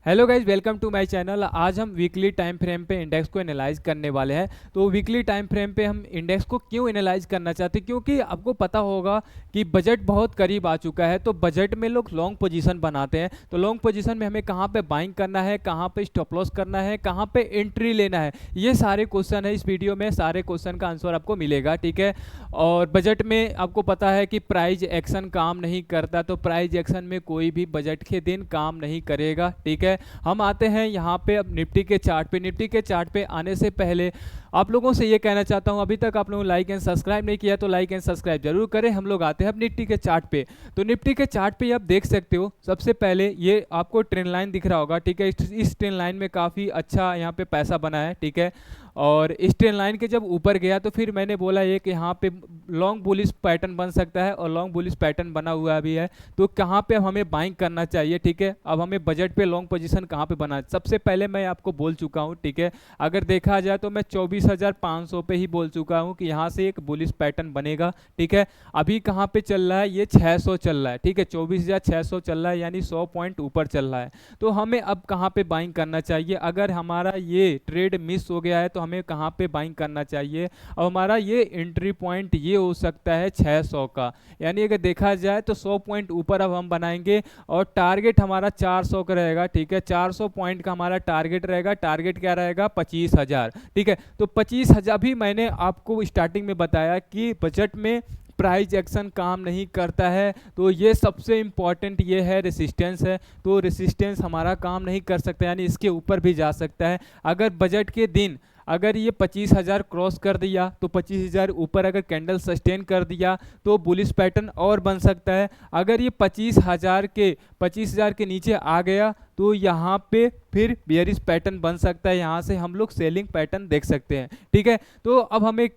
Hello guys, welcome to my channel. आज हम weekly time frame पे इंडेक्स को एनालाइज करने वाले हैं। तो वीकली टाइम फ्रेम पे हम इंडेक्स को क्यों एनालाइज करना चाहते हैं, क्योंकि आपको पता होगा कि बजट बहुत करीब आ चुका है। तो बजट में लोग लॉन्ग पोजीशन बनाते हैं। तो लॉन्ग पोजीशन में हमें कहाँ पे बाइंग करना है, कहाँ पे स्टॉप लॉस करना है, कहाँ पे एंट्री लेना है, ये सारे क्वेश्चन है इस वीडियो में। सारे क्वेश्चन का आंसर आपको मिलेगा, ठीक है। और बजट में आपको पता है कि प्राइस एक्शन काम नहीं करता, तो प्राइस एक्शन में कोई भी बजट के दिन काम नहीं करेगा, ठीक है। हम आते हैं यहाँ पे अब निफ्टी के चार्ट पे। निफ्टी के चार्ट पे आने से पहले आप लोगों से ये कहना चाहता हूँ, अभी तक आप लोगों ने लाइक एंड सब्सक्राइब नहीं किया तो लाइक एंड सब्सक्राइब जरूर करें। हम लोग आते हैं अब निफ्टी के चार्ट पे। तो निफ्टी के चार्ट पे आप देख सकते हो, सबसे पहले ये आपको ट्रेंड लाइन दिख रहा होगा, ठीक है। इस ट्रेंड लाइन में काफ़ी अच्छा यहाँ पे पैसा बना है, ठीक है। और इस ट्रेंड लाइन के जब ऊपर गया तो फिर मैंने बोला ये कि यहाँ पे लॉन्ग बुलिश पैटर्न बन सकता है, और लॉन्ग बुलिश पैटर्न बना हुआ भी है। तो कहाँ पे अब हमें बाइंग करना चाहिए, ठीक है। अब हमें बजट पे लॉन्ग पोजीशन कहाँ पे बना, सबसे पहले मैं आपको बोल चुका हूँ, ठीक है। अगर देखा जाए तो मैं 24,500 पे ही बोल चुका हूँ कि यहाँ से एक बुलिश पैटर्न बनेगा, ठीक है। अभी कहाँ पे चल रहा है, ये 600 चल रहा है, ठीक है। 24,600 चल रहा है, यानी 100 पॉइंट ऊपर चल रहा है। तो हमें अब कहाँ पे बाइंग करना चाहिए, अगर हमारा ये ट्रेड मिस हो गया है तो हमें कहाँ पे बाइंग करना चाहिए। और हमारा ये एंट्री पॉइंट ये हो सकता है 600 का, यानी अगर देखा जाए तो 100 पॉइंट ऊपर अब हम बनाएंगे। और टारगेट हमारा 400 का रहेगा, ठीक है। 400 पॉइंट का हमारा टारगेट रहेगा। टारगेट क्या रहेगा, 25,000, ठीक है। तो 25,000 भी मैंने आपको स्टार्टिंग में बताया कि बजट में प्राइस एक्शन काम नहीं करता है। तो ये सबसे इम्पॉर्टेंट ये है, रेसिस्टेंस है। तो रेसिस्टेंस हमारा काम नहीं कर सकता, यानी इसके ऊपर भी जा सकता है। अगर बजट के दिन अगर ये 25,000 क्रॉस कर दिया तो 25,000 ऊपर अगर कैंडल सस्टेन कर दिया तो बुलिश पैटर्न और बन सकता है। अगर ये 25,000 के नीचे आ गया तो यहाँ पे फिर बेयरिश पैटर्न बन सकता है, यहाँ से हम लोग सेलिंग पैटर्न देख सकते हैं, ठीक है। तो अब हमें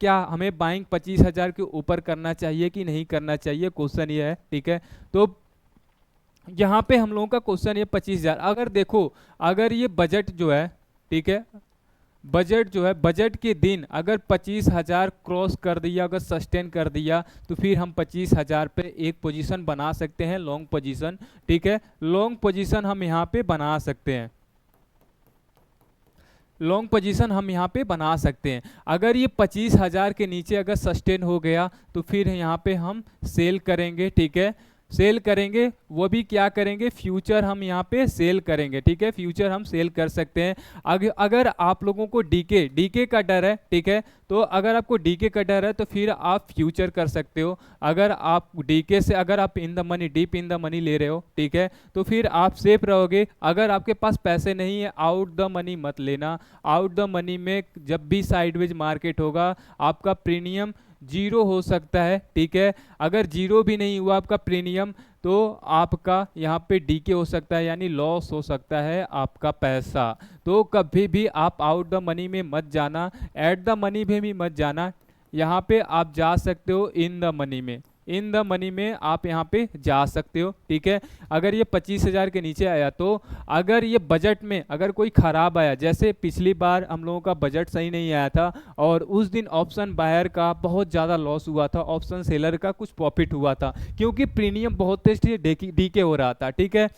बाइंग 25,000 के ऊपर करना चाहिए कि नहीं करना चाहिए, क्वेश्चन ये है, ठीक है। तो यहाँ पे हम लोगों का क्वेश्चन ये 25,000, अगर देखो अगर ये बजट जो है, ठीक है, बजट जो है बजट के दिन अगर 25,000 क्रॉस कर दिया, अगर सस्टेन कर दिया, तो फिर हम 25,000 पे एक पोजीशन बना सकते हैं, लॉन्ग पोजीशन, ठीक है। लॉन्ग पोजीशन हम यहाँ पे बना सकते हैं, लॉन्ग पोजीशन हम यहाँ पे बना सकते हैं। अगर ये 25,000 के नीचे अगर सस्टेन हो गया तो फिर यहाँ पे हम सेल करेंगे, ठीक है। सेल करेंगे, वो भी क्या करेंगे, फ्यूचर हम यहाँ पे सेल करेंगे, ठीक है। फ्यूचर हम सेल कर सकते हैं। अगर आप लोगों को डीके का डर है, ठीक है, तो अगर आपको डीके का डर है तो फिर आप फ्यूचर कर सकते हो। अगर आप डीके से अगर आप in the money, deep in the money ले रहे हो, ठीक है, तो फिर आप सेफ रहोगे। अगर आपके पास पैसे नहीं है, आउट द मनी मत लेना। आउट द मनी में जब भी साइडवेज मार्केट होगा आपका प्रीमियम जीरो हो सकता है, ठीक है। अगर जीरो भी नहीं हुआ आपका प्रीमियम तो आपका यहाँ पे डीके हो सकता है, यानी लॉस हो सकता है आपका पैसा। तो कभी भी आप आउट द मनी में मत जाना, एट द मनी में भी मत जाना। यहाँ पे आप जा सकते हो इन द मनी में, इन द मनी में आप यहाँ पे जा सकते हो, ठीक है। अगर ये 25,000 के नीचे आया तो अगर ये बजट में अगर कोई ख़राब आया, जैसे पिछली बार हम लोगों का बजट सही नहीं आया था और उस दिन ऑप्शन बायर का बहुत ज़्यादा लॉस हुआ था, ऑप्शन सेलर का कुछ प्रॉफिट हुआ था, क्योंकि प्रीमियम बहुत तेज डीके हो रहा था, ठीक है।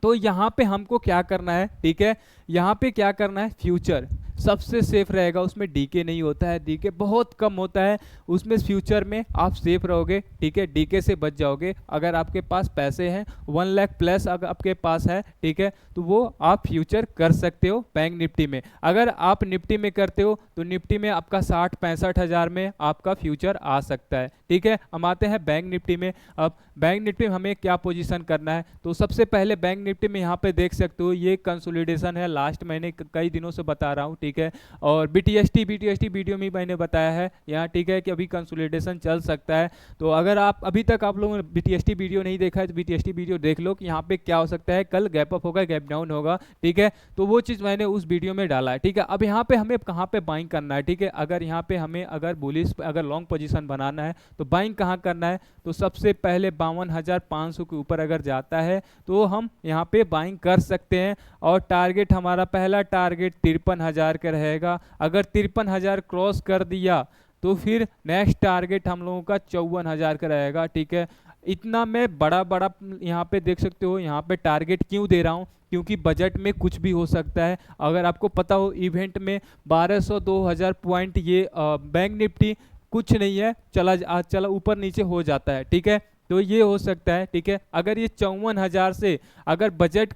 तो यहाँ पे हमको क्या करना है, ठीक है, यहाँ पे क्या करना है, फ्यूचर सबसे सेफ रहेगा। उसमें डीके नहीं होता है, डीके बहुत कम होता है उसमें। फ्यूचर में आप सेफ रहोगे, ठीक है, डीके से बच जाओगे। अगर आपके पास पैसे हैं 1 लाख प्लस अगर आपके पास है, ठीक है, तो वो आप फ्यूचर कर सकते हो बैंक निफ्टी में। अगर आप निफ्टी में करते हो तो निफ्टी में आपका 60-65 हज़ार में आपका फ्यूचर आ सकता है, ठीक है। हम आते हैं बैंक निफ्टी में। अब बैंक निफ्टी में हमें क्या पोजीशन करना है, तो सबसे पहले बैंक निफ्टी में यहाँ पे देख सकते हो ये कंसोलिडेशन है, लास्ट महीने कई दिनों से बता रहा हूँ, ठीक है। और बीटीएसटी वीडियो में मैंने बताया है यहाँ, ठीक है, कि अभी कंसोलिडेशन चल सकता है। तो अगर आप अभी तक आप लोगों ने बीटीएसटी वीडियो नहीं देखा है तो बीटीएसटी वीडियो देख लो कि यहाँ पे क्या हो सकता है, कल गैप अप होगा, गैप डाउन होगा, ठीक है। तो वो चीज़ मैंने उस वीडियो में डाला है, ठीक है। अब यहाँ पे हमें कहाँ पे बाइंग करना है, ठीक है। अगर यहाँ पे हमें अगर बुलिश अगर लॉन्ग पोजीशन बनाना है तो बाइंग कहाँ करना है, तो सबसे पहले 52,500 के ऊपर अगर जाता है तो हम यहाँ पे बाइंग कर सकते हैं। और टारगेट हमारा पहला टारगेट 53,000 का रहेगा। अगर 53,000 क्रॉस कर दिया तो फिर नेक्स्ट टारगेट हम लोगों का 54,000 का रहेगा, ठीक है। इतना मैं बड़ा बड़ा यहाँ पे देख सकते हो, यहाँ पे टारगेट क्यों दे रहा हूँ, क्योंकि बजट में कुछ भी हो सकता है। अगर आपको पता हो इवेंट में 1200 2000 पॉइंट ये बैंक निफ्टी कुछ नहीं है, चला ऊपर नीचे हो जाता है, ठीक है। तो ये हो सकता है, ठीक है। अगर ये 54,000 से अगर बजट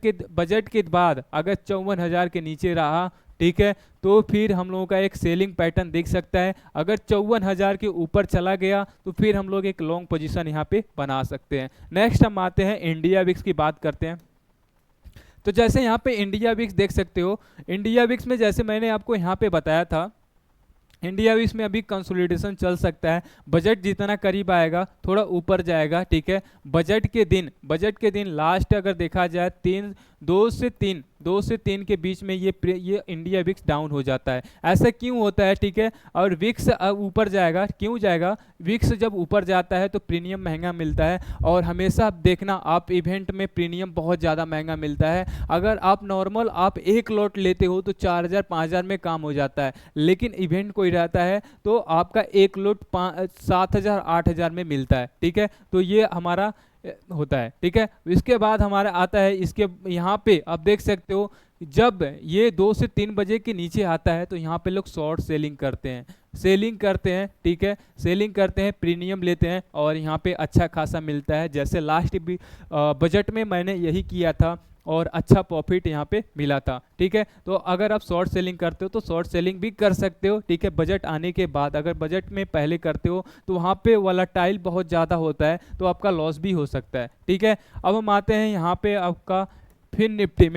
के बाद अगर 54,000 के नीचे रहा, ठीक है, तो फिर हम लोगों का एक सेलिंग पैटर्न दिख सकता है। अगर 54,000 के ऊपर चला गया तो फिर हम लोग एक लॉन्ग पोजीशन यहाँ पे बना सकते हैं। नेक्स्ट हम आते हैं इंडिया विक्स की बात करते हैं। तो जैसे यहाँ पे इंडिया विक्स देख सकते हो, इंडिया विक्स में जैसे मैंने आपको यहाँ पे बताया था, इंडिया भी इसमें अभी कंसोलिडेशन चल सकता है। बजट जितना करीब आएगा थोड़ा ऊपर जाएगा, ठीक है। बजट के दिन लास्ट अगर देखा जाए 2 से 3 के बीच में ये इंडिया विक्स डाउन हो जाता है। ऐसा क्यों होता है, ठीक है। और विक्स ऊपर जाएगा, क्यों जाएगा, विक्स जब ऊपर जाता है तो प्रीमियम महंगा मिलता है। और हमेशा आप देखना, आप इवेंट में प्रीमियम बहुत ज़्यादा महंगा मिलता है। अगर आप नॉर्मल आप एक लॉट लेते हो तो 4,000 5,000 में काम हो जाता है, लेकिन इवेंट कोई रहता है तो आपका एक लॉट 7,000 8,000 में मिलता है, ठीक है। तो ये हमारा होता है, ठीक है। इसके बाद हमारा आता है, इसके यहाँ पे आप देख सकते हो, जब ये 2 से 3 बजे के नीचे आता है तो यहाँ पे लोग शॉर्ट सेलिंग करते हैं, ठीक है। सेलिंग करते हैं, प्रीमियम लेते हैं और यहाँ पे अच्छा खासा मिलता है। जैसे लास्ट भी बजट में मैंने यही किया था और अच्छा प्रॉफिट यहाँ पे मिला था, ठीक है। तो अगर आप शॉर्ट सेलिंग करते हो तो शॉर्ट सेलिंग भी कर सकते हो, ठीक है, बजट आने के बाद। अगर बजट में पहले करते हो तो वहाँ पे वोलेटाइल बहुत ज़्यादा होता है तो आपका लॉस भी हो सकता है, ठीक है। अब हम आते हैं यहाँ पे आपका फिर निफ्टी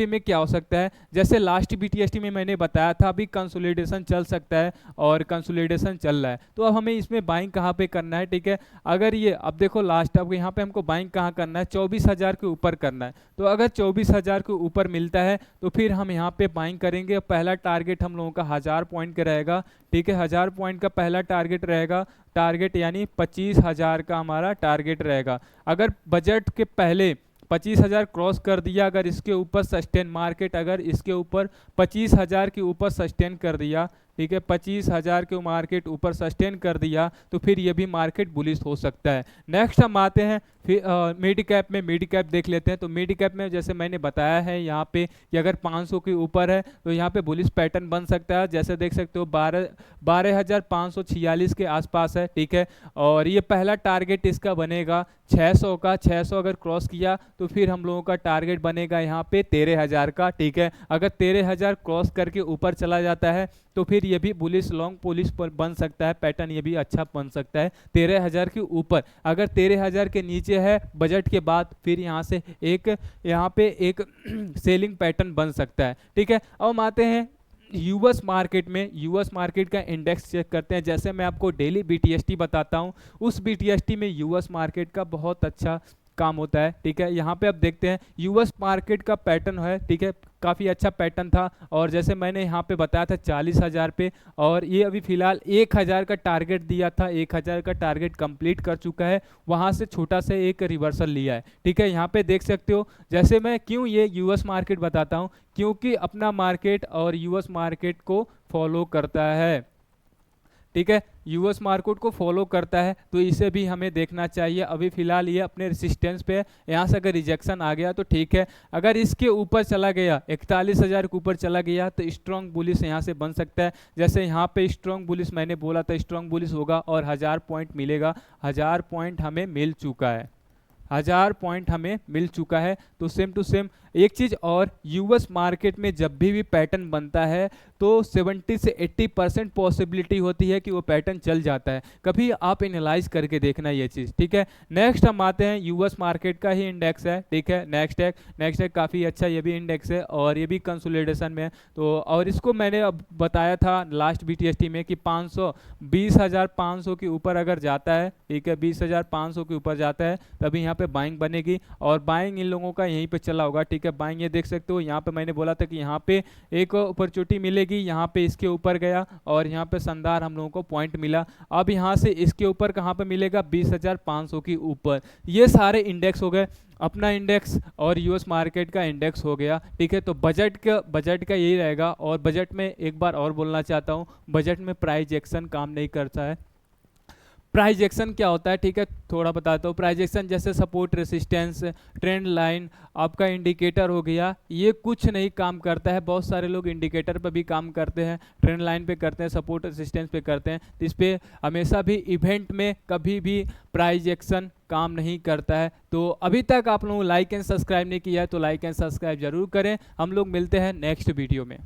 में क्या हो सकता है। जैसे लास्ट बीटीएसटी में मैंने बताया था, अभी कंसोलिडेशन चल सकता है और कंसोलिडेशन चल रहा है। तो अब हमें इसमें बाइंग कहाँ पे करना है, ठीक है। अगर ये अब देखो लास्ट, अब यहाँ पे हमको बाइंग कहाँ करना है, 24,000 के ऊपर करना है। तो अगर 24,000 के ऊपर मिलता है तो फिर हम यहाँ पे बाइंग करेंगे। पहला टारगेट हम लोगों का 1000 पॉइंट का रहेगा, ठीक है। 1000 पॉइंट का पहला टारगेट रहेगा, टारगेट यानी 25,000 का हमारा टारगेट रहेगा। अगर बजट के पहले 25,000 क्रॉस कर दिया, अगर इसके ऊपर सस्टेन मार्केट, अगर इसके ऊपर 25,000 के ऊपर सस्टेन कर दिया, ठीक है, 25,000 के मार्केट ऊपर सस्टेन कर दिया तो फिर ये भी मार्केट बुलिश हो सकता है। नेक्स्ट हम आते हैं फिर मिड कैप देख लेते हैं। तो मिड कैप में जैसे मैंने बताया है यहाँ पे कि अगर 500 के ऊपर है तो यहाँ पे बुलिश पैटर्न बन सकता है। जैसे देख सकते हो 12,546 के आसपास है, ठीक है। और ये पहला टारगेट इसका बनेगा 600 का। 600 अगर क्रॉस किया तो फिर हम लोगों का टारगेट बनेगा यहाँ पे 13,000 का, ठीक है। अगर 13,000 क्रॉस करके ऊपर चला जाता है तो फिर ये भी बुलिश लॉन्ग पुलिस पर बन सकता है, पैटर्न ये भी अच्छा बन सकता है 13,000 के ऊपर। अगर 13,000 के नीचे है बजट के बाद, फिर यहाँ से यहाँ पे एक सेलिंग पैटर्न बन सकता है, ठीक है। अब हम आते हैं यूएस मार्केट का इंडेक्स चेक करते हैं। जैसे मैं आपको डेली बीटीएसटी बताता हूँ, उस बीटीएसटी में यूएस मार्केट का बहुत अच्छा काम होता है, ठीक है। यहाँ पे आप देखते हैं यूएस मार्केट का पैटर्न है, ठीक है, काफ़ी अच्छा पैटर्न था। और जैसे मैंने यहाँ पे बताया था 40,000 पे, और ये अभी फिलहाल 1,000 का टारगेट दिया था, 1,000 का टारगेट कंप्लीट कर चुका है। वहाँ से छोटा सा एक रिवर्सल लिया है, ठीक है। यहाँ पे देख सकते हो, जैसे मैं क्यों ये यूएस मार्केट बताता हूँ, क्योंकि अपना मार्केट और यूएस मार्केट को फॉलो करता है, ठीक है। यूएस मार्केट को फॉलो करता है तो इसे भी हमें देखना चाहिए। अभी फिलहाल ये अपने रेसिस्टेंस पे है, यहाँ से अगर रिजेक्शन आ गया तो ठीक है। अगर इसके ऊपर चला गया, 41,000 के ऊपर चला गया तो स्ट्रॉन्ग बुलिस यहाँ से बन सकता है। जैसे यहाँ पे स्ट्रॉन्ग बुलिस मैंने बोला था, स्ट्रॉन्ग बुलिस होगा और 1000 पॉइंट मिलेगा। 1000 पॉइंट हमें मिल चुका है, 1000 पॉइंट हमें मिल चुका है। तो सेम टू सेम एक चीज़ और, यूएस मार्केट में जब भी पैटर्न बनता है तो 70 से 80% पॉसिबिलिटी होती है कि वो पैटर्न चल जाता है। कभी आप एनालाइज करके देखना ये चीज़, ठीक है। नेक्स्ट हम आते हैं, यूएस मार्केट का ही इंडेक्स है, ठीक है, नेक्स्ट काफ़ी अच्छा ये भी इंडेक्स है और ये भी कंसोलिडेशन में है। तो और इसको मैंने अब बताया था लास्ट बीटीएसटी में कि 20,500 के ऊपर अगर जाता है, ठीक है, 20,500 के ऊपर जाता है तभी यहाँ पे बाइंग बनेगी। और बाइंग इन लोगों का यहीं पे चला होगा, ठीक है। बाइंग ये देख सकते हो, यहाँ पे मैंने बोला था कि यहाँ पे एक अपॉर्चुनिटी मिलेगी, यहाँ पे इसके ऊपर गया और यहाँ पे शानदार हम लोगों को पॉइंट मिला। अब यहाँ से इसके ऊपर कहाँ पे मिलेगा, 20,500 के ऊपर। ये सारे इंडेक्स हो गए, अपना इंडेक्स और यूएस मार्केट का इंडेक्स हो गया, ठीक है। तो बजट का यही रहेगा। और बजट में एक बार और बोलना चाहता हूँ, बजट में प्राइस एक्शन काम नहीं करता है। प्राइस एक्शन क्या होता है, ठीक है, थोड़ा बताता हूँ। प्राइस एक्शन जैसे सपोर्ट, रेसिस्टेंस, ट्रेंड लाइन, आपका इंडिकेटर हो गया, ये कुछ नहीं काम करता है। बहुत सारे लोग इंडिकेटर पर भी काम करते हैं, ट्रेंड लाइन पे करते हैं, सपोर्ट रेसिस्टेंस पे करते हैं, तो इस पर हमेशा भी इवेंट में कभी भी प्राइस एक्शन काम नहीं करता है। तो अभी तक आप लोग लाइक एंड सब्सक्राइब नहीं किया है तो लाइक एंड सब्सक्राइब जरूर करें। हम लोग मिलते हैं नेक्स्ट वीडियो में।